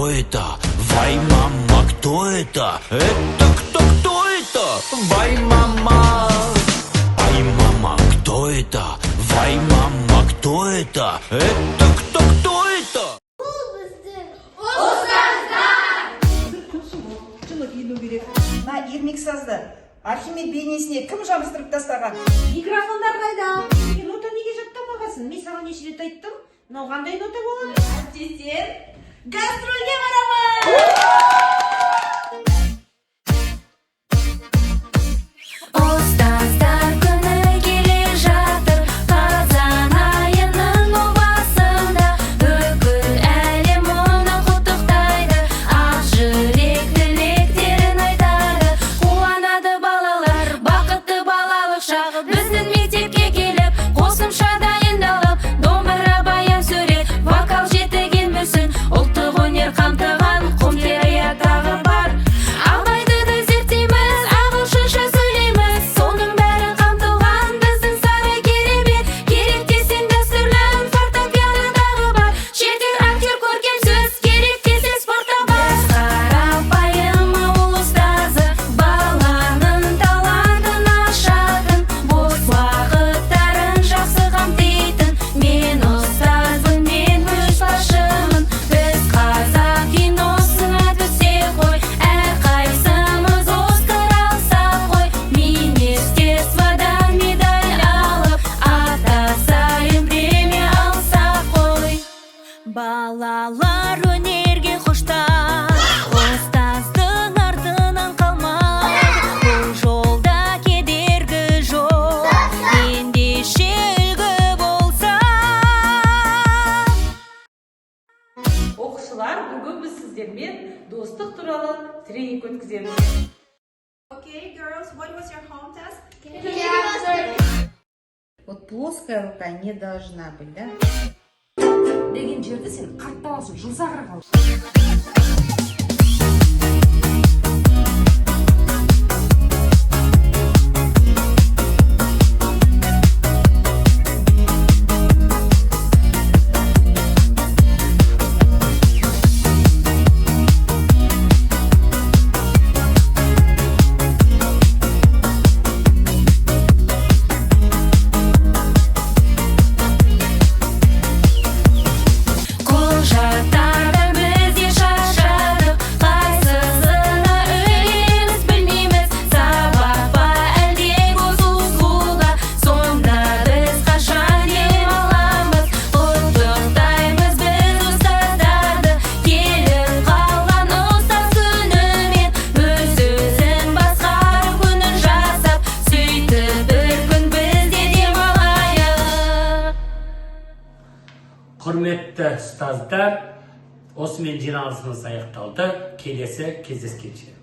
кто это? Вай, мама, кто это? Это кто это? Вай, мама. Ай, мама, кто это? Вай, мама, кто это? Это кто это? На ермексазды Архимед бейнесіне кім жабыстырып тастаған? Микрофондар қайда? Нота неге жаттамағансың? Мен саған неше рет айттым? Мынау қандай нота болады? Сен гастрольге барамыз! Ұстаздар күні келе жатыр, қазан айының о басында. Бүкіл әлем оны құттықтайды, ақ жүрек тілектерін айтады. Қуанады балалар, бақытты балалық шағы. Біздің мектепке келіп, қосымша дайындалып, домбыра баян сурет, вокал жетіген мүсін, ұлттық өнер қамтыған құм теория тағы бар. Абайды да зерттейміз, ағылшынша сөйлейміз, соның бәрі қамтылған біздің сары керемет. Керек десең дәстүрлі фортепианодағы бар, шетел актер көркем сөз, керек десе спортта бар. Біз қарапайым ауыл ұстазы, баланың талантын ашатын, бос уақыттарын жақсы қамтитын. Мен ұстазбын, мен көшбасшымын, біз қазақ киносына түссе ғой, әрқайсымыз Оскар алсақ қой. Министерстводан медаль алып, ата сайын премия алсақ қой. Балалар өнерге құштар, ұстаздың артынан қалмай. Бұл жолда кедергі жоқ, ендеше үлгі болса. Оқушылар, бүгін біз сіздермен достық туралы тренинг өткіземіз. Okay, girls, what was your home task? Вот плоская рука не должна быть, да? Деген жерді сен қатталасың, жұмсағыр қал. Құжаттардан бізге шашадық, қайсысына үлеміз білмейміз. Сабақ па әлде қосылуға, сонда біз қашан дем аламыз. Құттықтаймыз біз ұстаздарды, келіп қалған ұстаз күнімен. Өз өзін басқарып күнін жасап, сөйтіп бір күн біз де демалайық. Құрметті ұстаздар, осымен жиналысымыз аяқталды. Келесі кездескенше.